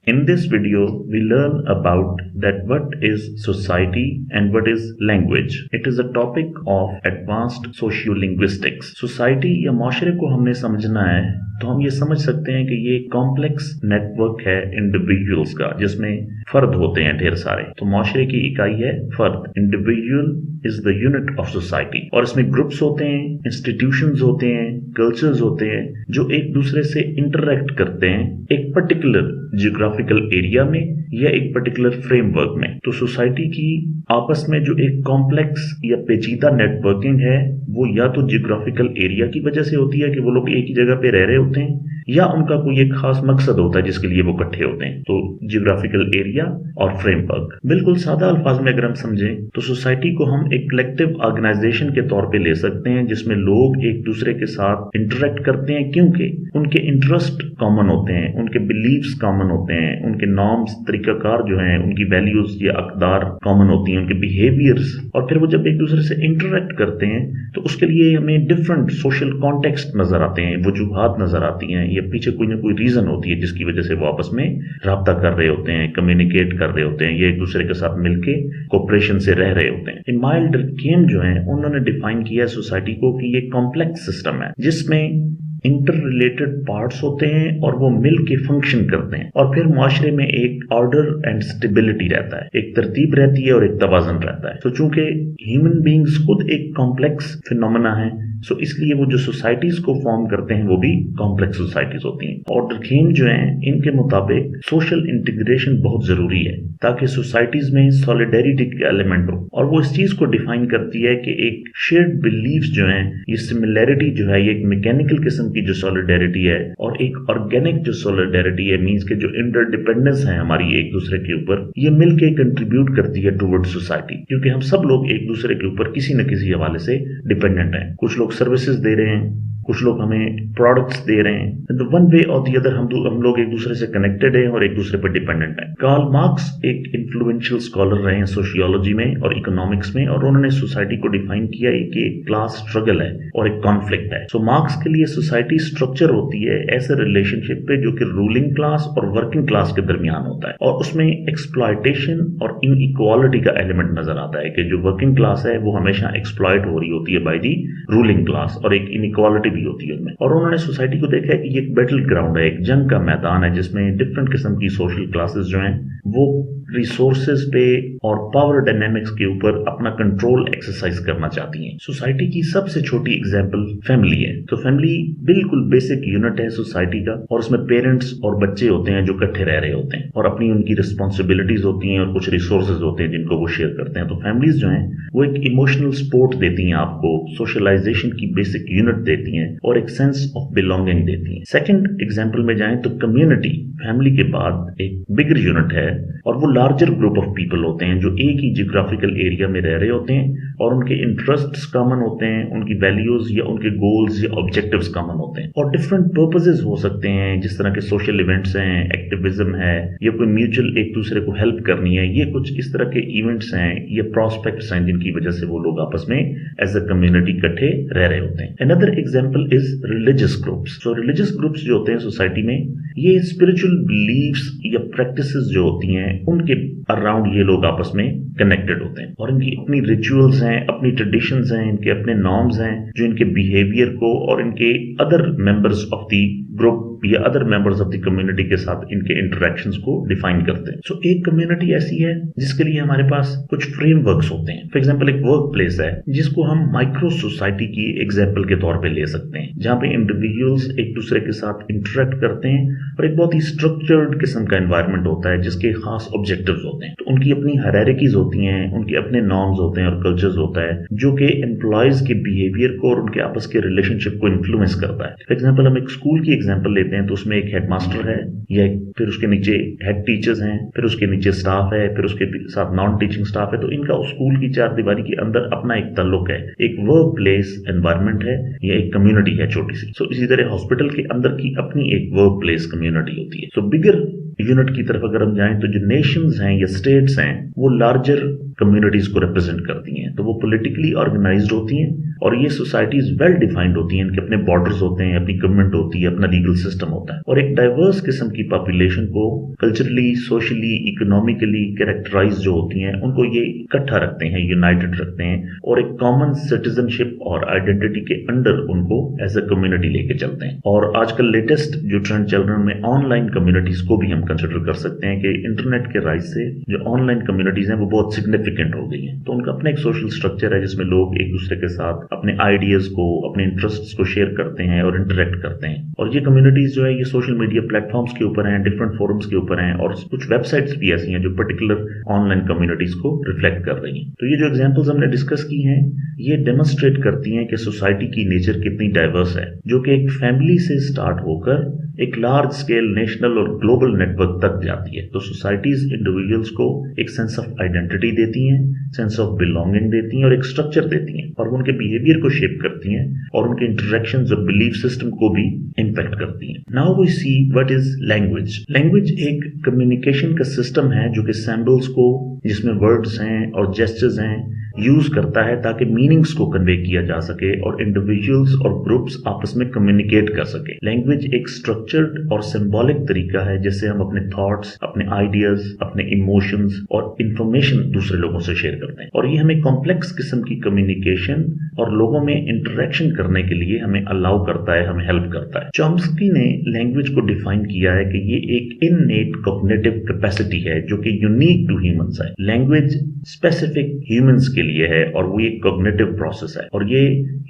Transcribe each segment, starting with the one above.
In this video, we learn about that what is society and what is language. It is a topic of advanced sociolinguistics. Society या माशरे को हमने समझना है तो हम ये समझ सकते हैं कि ये कॉम्प्लेक्स नेटवर्क है इंडिविजुअल्स का, जिसमें फर्द होते हैं ढेर सारे। तो माशरे की इकाई है फर्द। Individual is the unit of society, और इसमें ग्रुप्स होते हैं, इंस्टीट्यूशंस होते हैं, कल्चर्स होते हैं जो एक दूसरे से इंटरेक्ट करते हैं एक पर्टिकुलर जियोग्राफिकल एरिया में या एक पर्टिकुलर फ्रेमवर्क में। तो सोसाइटी की आपस में जो एक कॉम्प्लेक्स या पेचीदा नेटवर्किंग है वो या तो जियोग्राफिकल एरिया की वजह से होती है कि वो लोग एक ही जगह पे रह रहे होते हैं, या उनका कोई एक खास मकसद होता है जिसके लिए वो इकट्ठे होते हैं। तो जियोग्राफिकल एरिया और फ्रेमवर्क। बिल्कुल सादा अल्फाज में अगर हम समझें तो सोसाइटी को हम एक कलेक्टिव ऑर्गेनाइजेशन के तौर पे ले सकते हैं जिसमें लोग एक दूसरे के साथ इंटरेक्ट करते हैं, क्योंकि उनके इंटरेस्ट कॉमन होते हैं, उनके बिलीव्स कॉमन होते हैं, उनके नॉर्म्स तरीकाकार जो हैं, उनकी वैल्यूज या अकदार कॉमन होती हैं, उनके बिहेवियर्स। और फिर वो जब एक दूसरे से इंटरेक्ट करते हैं तो उसके लिए हमें डिफरेंट सोशल कॉन्टेक्स्ट नजर आते हैं, वजूहात नजर आती हैं, या पीछे कोई ना कोई रीजन होती है जिसकी वजह से वो आपस में राब्ता कर रहे होते हैं, कम्युनिकेट कर रहे होते हैं, ये एक दूसरे के साथ मिलके कोऑपरेशन से रह रहे होते हैं। इमाइल डर्केम जो है उन्होंने डिफाइन किया सोसाइटी को कि ये कॉम्प्लेक्स सिस्टम है जिसमें इंटर रिलेटेड पार्ट्स होते हैं और वो मिल के फंक्शन करते हैं, और फिर मुआशरे में एक ऑर्डर एंड स्टेबिलिटी रहता है, एक तरतीब रहती है और एक तवाज़ुन रहता है। तो चूंकि ह्यूमन बीइंग्स खुद एक कॉम्प्लेक्स फिनोमेना है, सो इसलिए वो जो सोसाइटीज को फॉर्म करते हैं वो भी कॉम्प्लेक्स सोसाइटीज होती हैं। और डर्केम जो हैं इनके मुताबिक सोशल इंटीग्रेशन बहुत जरूरी है ताकि सोसाइटीज में सॉलिडेरिटी का एलिमेंट हो, और वो इस चीज को डिफाइन करती है कि एक शेयर्ड बिलीव्स जो हैं, ये सिमिलैरिटी जो है, ये एक मैकेनिकल किस्म की जो सॉलिडेरिटी है और एक ऑर्गेनिक जो सॉलिडेरिटी है, मींस के जो इंटरडिपेंडेंस है हमारी एक दूसरे के ऊपर, ये मिलके कंट्रीब्यूट करती है टुवर्ड्स सोसाइटी, क्योंकि हम सब लोग एक दूसरे के ऊपर किसी न किसी हवाले से डिपेंडेंट हैं। कुछ लोग सर्विसेज दे रहे हैं, कुछ लोग हमें प्रोडक्ट्स दे रहे हैं। वन वे और दी अदर हम लोग एक दूसरे से कनेक्टेड हैं और एक दूसरे पर डिपेंडेंट हैं। कार्ल मार्क्स एक इन्फ्लुएंशियल स्कॉलर रहे हैं सोशियोलॉजी में और इकोनॉमिक्स में, और उन्होंने सोसाइटी को डिफाइन किया है कि एक क्लास स्ट्रगल है और एक कॉन्फ्लिक्ट है। सो मार्क्स के लिए सोसाइटी स्ट्रक्चर होती है ऐसे रिलेशनशिप पे जो कि रूलिंग क्लास और वर्किंग क्लास के दरमियान होता है, और उसमें एक्सप्लॉयटेशन और इनइक्वालिटी का एलिमेंट नजर आता है कि जो वर्किंग क्लास है वो हमेशा एक्सप्लॉयट हो रही होती है बाय दी रूलिंग क्लास, और एक इनइक्वालिटी भी होती है उनमें। और उन्होंने सोसाइटी को देखा है कि ये एक बैटल ग्राउंड है, एक जंग का मैदान है जिसमें डिफरेंट किस्म की सोशल क्लासेस जो हैं वो रिसोर्सेज पे और पावर डायनेमिक्स के ऊपर अपना कंट्रोल एक्सरसाइज करना चाहती हैं। सोसाइटी की सबसे छोटी एग्जांपल फैमिली है। तो फैमिली बिल्कुल बेसिक यूनिट है सोसाइटी का, और उसमें पेरेंट्स और बच्चे होते हैं जो इकट्ठे रह रहे होते हैं और अपनी उनकी रिस्पॉन्सिबिलिटीज होती हैं और कुछ रिसोर्सेज होते हैं जिनको वो शेयर करते हैं। तो फैमिलीज जो हैं वो एक इमोशनल सपोर्ट देती हैं आपको, सोशलाइजेशन की बेसिक यूनिट देती हैं और एक सेंस ऑफ बिलोंगिंग देती हैं। सेकंड एग्जांपल में जाएं तो कम्युनिटी फैमिली के बाद एक बिगर यूनिट है, और वो लार्जर ग्रुप ऑफ पीपल होते हैं जो एक ही जियोग्राफिकल एरिया में रह रहे होते हैं और उनके इंटरेस्ट्स कॉमन होते हैं, उनकी वैल्यूज या उनके गोल्स या ऑब्जेक्टिव्स कॉमन होते हैं, और डिफरेंट पर्पसेस हो सकते हैं जिस तरह के सोशल इवेंट्स हैं, एक्टिविज्म है, या कोई म्यूचुअल एक दूसरे को हेल्प करनी है, ये कुछ इस तरह के इवेंट्स हैं, ये प्रोस्पेक्ट्स हैं जिनकी वजह से वो लोग आपस में एज अ कम्युनिटी इकट्ठे रह रहे होते हैं। Another example is religious groups. So religious groups जो होते हैं सोसाइटी में, ये स्पिरिचुअल बिलीव्स या प्रैक्टिसेस जो होती हैं उनके अराउंड ये लोग आपस में कनेक्टेड होते हैं, और इनकी अपनी रिचुअल्स हैं, अपनी ट्रेडिशंस हैं, इनके अपने नॉर्म्स हैं जो इनके बिहेवियर को और इनके other members of the group या other members of the community के साथ इनके इंटरेक्शंस को डिफाइन करते हैं। सो एक कम्युनिटी ऐसी है जिसके लिए हमारे पास कुछ फ्रेमवर्क्स होते हैं। फॉर एग्जांपल एक वर्क प्लेस है जिसको हम माइक्रो सोसाइटी की एग्जांपल के तौर पे ले सकते हैं, जहां पे इंडिविजुअल्स एक दूसरे के साथ इंटरेक्ट करते हैं और एक बहुत ही स्ट्रक्चर्ड किस्म का एनवायरनमेंट होता है जिसके खास ऑब्जेक्टिव्स होते हैं। तो उनकी अपनी हायरार्कीज होती हैं, उनके अपने नॉर्म्स होते हैं और कल्चर्स होता है जो कि एम्प्लॉयज के बिहेवियर को और उनके आपस के रिलेशनशिप को इन्फ्लुएंस करता है। फॉर एग्जांपल हम एक स्कूल की एग्जांपल लेते हैं तो उसमें एक हेडमास्टर है, या फिर उसके नीचे हेड टीचर्स हैं, फिर उसके नीचे स्टाफ है, फिर उसके साथ नॉन टीचिंग स्टाफ है। तो इनका उस स्कूल की चार दीवारी के अंदर अपना एक ताल्लुक है, एक वर्क प्लेस एनवायरनमेंट है या एक कम्युनिटी है छोटी सी। सो इसी तरह हॉस्पिटल के अंदर की अपनी एक वर्क प्लेस कम्युनिटी होती है। सो बिगर यूनिट की तरफ अगर हम जाएं तो जो नेशंस हैं या स्टेट्स हैं वो लार्जर कम्युनिटीज को रिप्रेजेंट करती हैं, तो वो पॉलिटिकली ऑर्गेनाइज्ड होती हैं और ये सोसाइटीज वेल डिफाइंड होती हैं, इनके अपने बॉर्डर्स होते हैं, अपनी गवर्नमेंट होती है, अपना लीगल सिस्टम होता है और एक डाइवर्स किस्म की पॉपुलेशन को कल्चरली, सोशली, इकोनॉमिकली कैरेक्टराइज जो होती हैं उनको ये इकट्ठा रखते हैं, यूनाइटेड रखते हैं और एक कॉमन सिटीजनशिप और आइडेंटिटी के अंडर उनको एज अ कम्युनिटी लेके चलते हैं। और आजकल लेटेस्ट जो ट्रेंड चल रहा है ऑनलाइन कम्युनिटीज को भी हम कंसिडर कर सकते हैं कि इंटरनेट के राइज से जो ऑनलाइन कम्युनिटीज हैं वो बहुत सिग्निफिकेंट हो गई हैं, तो उनका अपना एक सोशल स्ट्रक्चर है जिसमें लोग एक दूसरे के साथ अपने आइडियाज को, अपने इंटरेस्ट्स को शेयर करते हैं और इंटरेक्ट करते हैं। और ये कम्युनिटीज जो है ये सोशल मीडिया प्लेटफॉर्म्स के ऊपर हैं, डिफरेंट फोरम्स के ऊपर हैं और कुछ वेबसाइट्स भी ऐसी हैं जो पर्टिकुलर ऑनलाइन कम्युनिटीज को रिफ्लेक्ट कर रही हैं। तो ये जो एग्जांपल्स हमने डिस्कस की हैं ये डेमोन्स्ट्रेट करती हैं कि सोसाइटी की नेचर कितनी डाइवर्स है, जो कि एक फैमिली से स्टार्ट होकर एक लार्ज स्केल नेशनल और ग्लोबल नेटवर्क तक जाती है। तो सोसाइटीज इंडिविजुअल्स को एक सेंस ऑफ आइडेंटिटी देती हैं, सेंस ऑफ बिलोंगिंग देती हैं और एक स्ट्रक्चर देती हैं और उनके बिहेवियर को शेप करती हैं और उनके इंटरेक्शंस और बिलीफ सिस्टम को भी इम्पैक्ट करती हैं। Now we see what is language. Language एक कम्युनिकेशन का सिस्टम है जो कि सिंबल्स को, जिसमें वर्ड्स हैं और जेस्चर्स हैं, यूज करता है ताकि मीनिंग्स को कन्वे किया जा सके और इंडिविजुअल्स और ग्रुप्स आपस में कम्युनिकेट कर सके। लैंग्वेज एक स्ट्रक्चर्ड और सिंबॉलिक तरीका है जिससे हम अपने थॉट्स, अपने आइडियाज, अपने इमोशंस और इंफॉर्मेशन दूसरे लोगों से शेयर करते हैं और ये हमें कॉम्प्लेक्स किस्म की कम्युनिकेशन और लोगों में इंटरेक्शन करने के लिए हमें अलाउ करता है, हमें हेल्प करता है। चॉम्स्की ने लैंग्वेज को डिफाइन किया है कि ये एक इननेट कॉग्निटिव कैपेसिटी है जो कि यूनिक टू ह्यूमंस है। लैंग्वेज स्पेसिफिक ह्यूमंस के लिए है और वो एक कॉग्निटिव प्रोसेस है और ये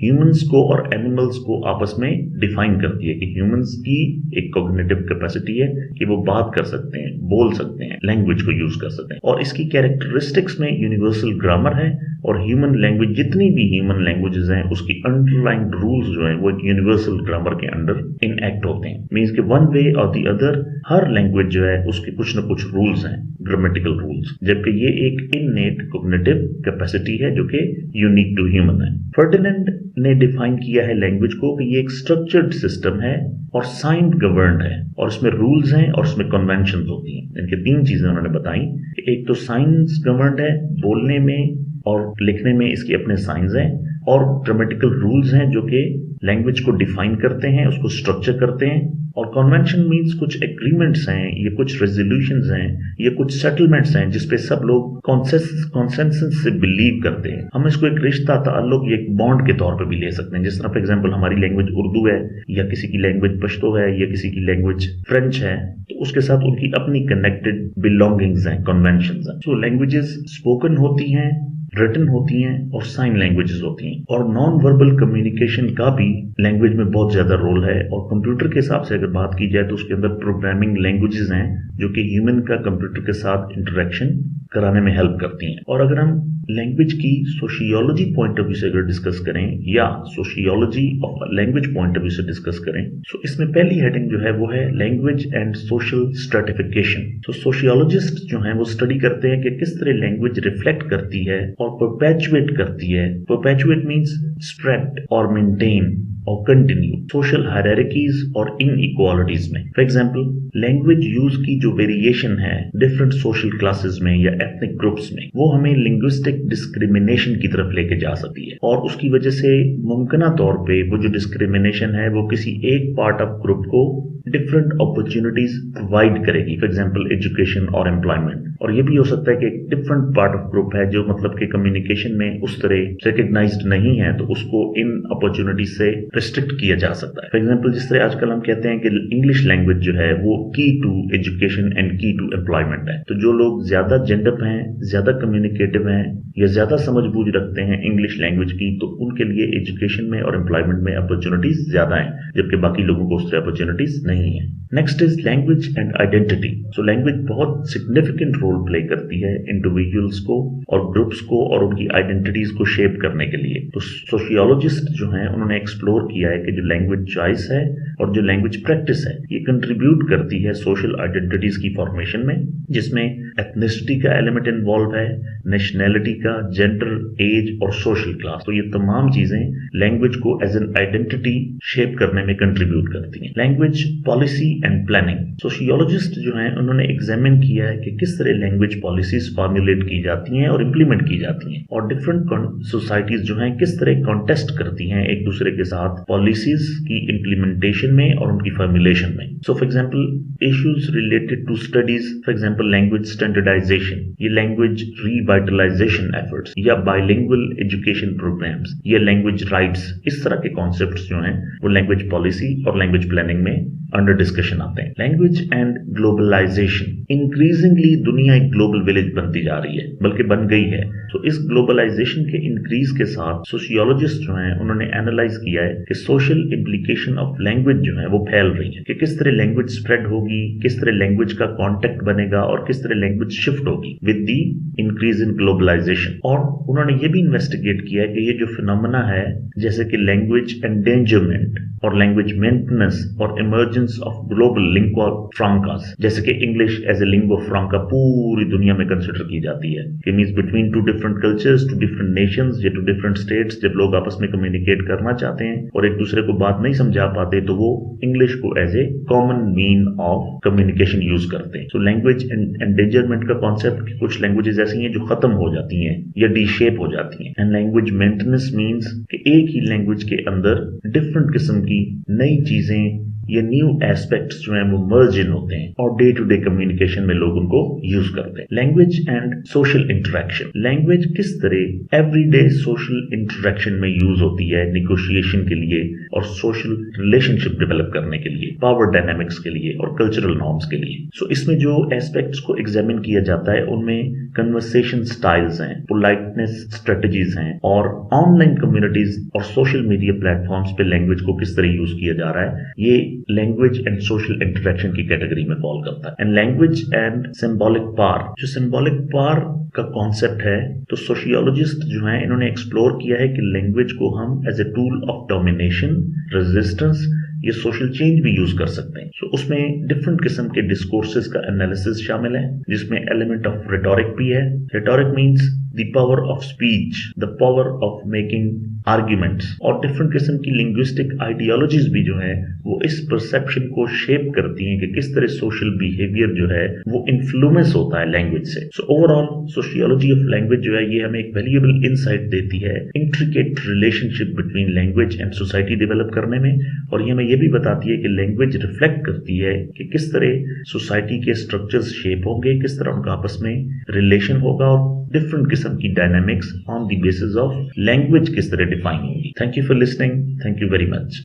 ह्यूमंस को और एनिमल्स को आपस में डिफाइन करती है कि ह्यूमंस की एक कॉग्निटिव कैपेसिटी है कि वो बात कर सकते हैं, बोल सकते हैं, लैंग्वेज को यूज कर सकते हैं और इसकी कैरेक्टरिस्टिक्स में यूनिवर्सल ग्रामर है और ह्यूमन लैंग्वेज, जितनी भी ह्यूमन लैंग्वेजेस हैं उसकी अंडरलाइन रूल्स जो हैं वो एक यूनिवर्सल ग्रामर के अंडर इनएक्ट होते हैं। मींस कि वन वे और द अदर हर लैंग्वेज जो है उसके कुछ न कुछ रूल्स हैं, ग्रामेटिकल रूल्स, जबकि ये एक इननेट कॉग्निटिव कैपेसिटी है जो कि यूनिक टू ह्यूमन है। फर्डिनेंड ने डिफाइन किया है लैंग्वेज को कि ये एक स्ट्रक्चर्ड सिस्टम है और साइन गवर्नड है और उसमें रूल्स हैं और उसमें कन्वेंशंस होती हैं। इनके तीन चीजें उन्होंने बताई, एक तो साइंस गवर्नड है, बोलने में और लिखने में इसके अपने साइंस हैं और ग्रामेटिकल रूल्स हैं जो कि लैंग्वेज को डिफाइन करते हैं, उसको स्ट्रक्चर करते हैं और कन्वेंशन मीन्स कुछ एग्रीमेंट्स हैं, ये कुछ रेजोल्यूशंस हैं, ये कुछ सेटलमेंट्स हैं जिसपे सब लोग कॉन्सेंसस से बिलीव करते हैं। हम इसको एक रिश्ता, ताल्लुक, एक बॉन्ड के तौर पे भी ले सकते हैं। जिस तरह फॉर एग्जांपल हमारी लैंग्वेज उर्दू है या किसी की लैंग्वेज पश्तो है या किसी की लैंग्वेज फ्रेंच है, तो उसके साथ उनकी अपनी कनेक्टेड बिलोंगिंग्स हैं, कन्वेंशंस हैं। सो लैंग्वेजेस स्पोकन होती हैं, रिटन होती हैं और साइन लैंग्वेजेस होती हैं और नॉन वर्बल कम्युनिकेशन का भी लैंग्वेज में बहुत ज्यादा रोल है और कंप्यूटर के हिसाब से अगर बात की जाए तो उसके अंदर प्रोग्रामिंग लैंग्वेजेस हैं जो कि ह्यूमन का कंप्यूटर के साथ इंटरेक्शन कराने में हेल्प करती हैं। और अगर हम लैंग्वेज की सोशियोलॉजी पॉइंट ऑफ व्यू से अगर डिस्कस करें या sociology of language point of view से डिस्कस करें तो इसमें पहली हेडिंग जो है वो है लैंग्वेज एंड सोशल स्ट्रेटिफिकेशन। तो सोशियोलॉजिस्ट जो हैं वो स्टडी करते हैं कि किस तरह लैंग्वेज रिफ्लेक्ट करती है और परपेचुएट करती है। परपेचुएट मीन्स स्प्रेड और मेंटेन और कंटिन्यू सोशल हायरार्कीज और इनइक्वालिटीज में। फॉर एग्जांपल लैंग्वेज यूज की जो वेरिएशन है डिफरेंट सोशल क्लासेस में या एथनिक ग्रुप्स में, वो हमें लिंग्विस्टिक डिस्क्रिमिनेशन की तरफ लेके जा सकती है और उसकी वजह से मुमकिना तौर पे वो जो डिस्क्रिमिनेशन है वो किसी एक पार्ट ऑफ ग्रुप को डिफरेंट अपॉर्चुनिटीज प्रोवाइड करेगी, फॉर एग्जांपल एजुकेशन और एम्प्लॉयमेंट। और ये भी हो सकता है कि एक डिफरेंट पार्ट ऑफ ग्रुप है जो मतलब कि कम्युनिकेशन में उस तरह रिकग्नाइज्ड नहीं है तो उसको इन अपॉर्चुनिटीज से रिस्ट्रिक्ट किया जा सकता है। फॉर एग्जांपल जिस तरह आजकल हम कहते हैं कि इंग्लिश लैंग्वेज जो है वो की टू एजुकेशन एंड की टू एम्प्लॉयमेंट है, तो जो लोग ज्यादा जेंडर हैं, ज्यादा कम्युनिकेटिव हैं या ज्यादा समझ बूझ रखते हैं इंग्लिश लैंग्वेज की, तो उनके लिए एजुकेशन में और एम्प्लॉयमेंट में अपॉर्चुनिटीज ज्यादा हैं जबकि बाकी लोगों को उस तरह अपॉर्चुनिटीज नहीं है। Next is language and identity. So language बहुत सिग्निफिकेंट रोल प्ले करती है इंडिविजुअल्स को और ग्रुप्स को और उनकी आइडेंटिटीज को शेप करने के लिए। तो सोशियोलॉजिस्ट जो हैं उन्होंने एक्सप्लोर किया है कि जो लैंग्वेज चॉइस है और जो लैंग्वेज प्रैक्टिस है ये कंट्रीब्यूट करती है सोशल आइडेंटिटीज की फॉर्मेशन में, जिसमें एथनिसिटी का एलिमेंट इन्वॉल्व है, नेशनैलिटी का, जेंडर, एज और सोशल क्लास। तो ये तमाम चीजें लैंग्वेज को एज एन आइडेंटिटी शेप करने में कंट्रीब्यूट करती हैं। Language policy and planning. Sociologist जो हैं उन्होंने एग्जामिन किया है कि किस तरह लैंग्वेज पॉलिसीज फॉर्मुलेट की जाती हैं और इम्प्लीमेंट की जाती हैं, और डिफरेंट सोसाइटीज जो हैं किस तरह कॉन्टेस्ट करती हैं एक दूसरे के साथ पॉलिसीज की इम्प्लीमेंटेशन में और उनकी फॉर्मुलेशन में। So for example issues related to studies, for example language standardization, ये लैंग्वेज रिवाइटलाइजेशन एफर्ट्स, या बाइलिंगुअल एजुकेशन प्रोग्राम्स, या लैंग्वेज राइट्स, इस तरह के कॉन्सेप्ट्स जो हैं वो लैंग्वेज पॉलिसी और लैंग्वेज प्लानिंग में अंडर डिस्कशन आते हैं। लैंग्वेज एंड ग्लोबलाइजेशन, इंक्रीजिंगली दुनिया एक ग्लोबल विलेज बनती जा रही है, बल्कि बन गई है। तो इस ग्लोबलाइजेशन के इंक्रीज के साथ सोशियोलॉजिस्ट जो हैं उन्होंने एनालाइज किया है कि सोशल इम्प्लीकेशन ऑफ लैंग्वेज जो है वो फैल रही है, कि किस तरह लैंग्वेज स्प्रेड होगी, किस तरह लैंग्वेज का कॉन्टेक्ट बनेगा और किस तरह लैंग्वेज शिफ्ट होगी with the increase in globalization. और उन्होंने ये भी इन्वेस्टिगेट किया है कि ये जो फिनोमेना है जैसे कि लैंग्वेज एंडेंजरमेंट और लैंग्वेज मेंटेनेंस और emergence of global lingua francas, जैसे कि English as a lingua franca पूरी दुनिया में कंसिडर की जाती है, कि means between two different cultures, two different nations या टू डिफरेंट स्टेट्स, जब लोग आपस में कम्युनिकेट करना चाहते हैं और एक दूसरे को बात नहीं समझा पाते तो वो इंग्लिश को as a common mean of communication use करते हैं। सो लैंग्वेज एंडेंजरमेंट का कॉन्सेप्ट, कुछ लैंग्वेजेस ऐसी हैं जो खत्म हो जाती हैं या डी-शेप हो जाती हैं, एंड लैंग्वेज मेंटेनेंस मींस कि एक ही लैंग्वेज के अंदर डिफरेंट किस्म की नई चीजें ये न्यू एस्पेक्ट्स जो हैं वो मर्ज इन होते हैं और डे टू डे कम्युनिकेशन में लोग उनको यूज करते हैं। Language and social interaction, language किस तरह एवरीडे सोशल इंटरेक्शन में यूज होती है निगोशिएशन के लिए और सोशल रिलेशनशिप डेवलप करने के लिए, पावर डायनामिक्स के लिए और कल्चरल नॉर्म्स के लिए। सो इसमें जो एस्पेक्ट्स को एग्जामिन किया जाता है उनमें कन्वर्सेशन स्टाइल्स हैं, पोलाइटनेस स्ट्रेटजीज हैं, और ऑनलाइन कम्युनिटीज और सोशल मीडिया प्लेटफॉर्म्स पे लैंग्वेज को किस तरह यूज किया जा रहा है, ये लैंग्वेज एंड सोशल इंटरेक्शन की कैटेगरी में फॉल करता है। And language and symbolic power, जो सिंबॉलिक पावर का कॉन्सेप्ट है, तो सोशियोलॉजिस्ट जो हैं इन्होंने एक्सप्लोर किया है कि लैंग्वेज को हम as a tool of domination, resistance, ये सोशल चेंज भी यूज कर सकते हैं। सो उसमें डिफरेंट किस्म के डिस्कोर्सेस का एनालिसिस शामिल है, जिसमें एलिमेंट ऑफ रिटोरिक भी है। Rhetoric means the power of speech, the power of making arguments, और डिफरेंट किस्म की लिंग्विस्टिक आइडियोलॉजीज भी जो है वो इस परसेप्शन को शेप करती हैं कि किस तरह सोशल बिहेवियर जो है वो इन्फ्लुएंस होता है लैंग्वेज से। So overall sociology of language जो है ये हमें एक वैल्यूएबल इनसाइट देती है intricate relationship between language and society develop करने में, और ये हमें ये भी बताती है कि लैंग्वेज रिफ्लेक्ट करती है कि किस तरह सोसाइटी के स्ट्रक्चर्स शेप होंगे, किस तरह उनका आपस में रिलेशन होगा, और डिफरेंट किस्म की dynamics on the basis of language किस तरह डिफाइन होंगी। Thank you for listening, thank you very much.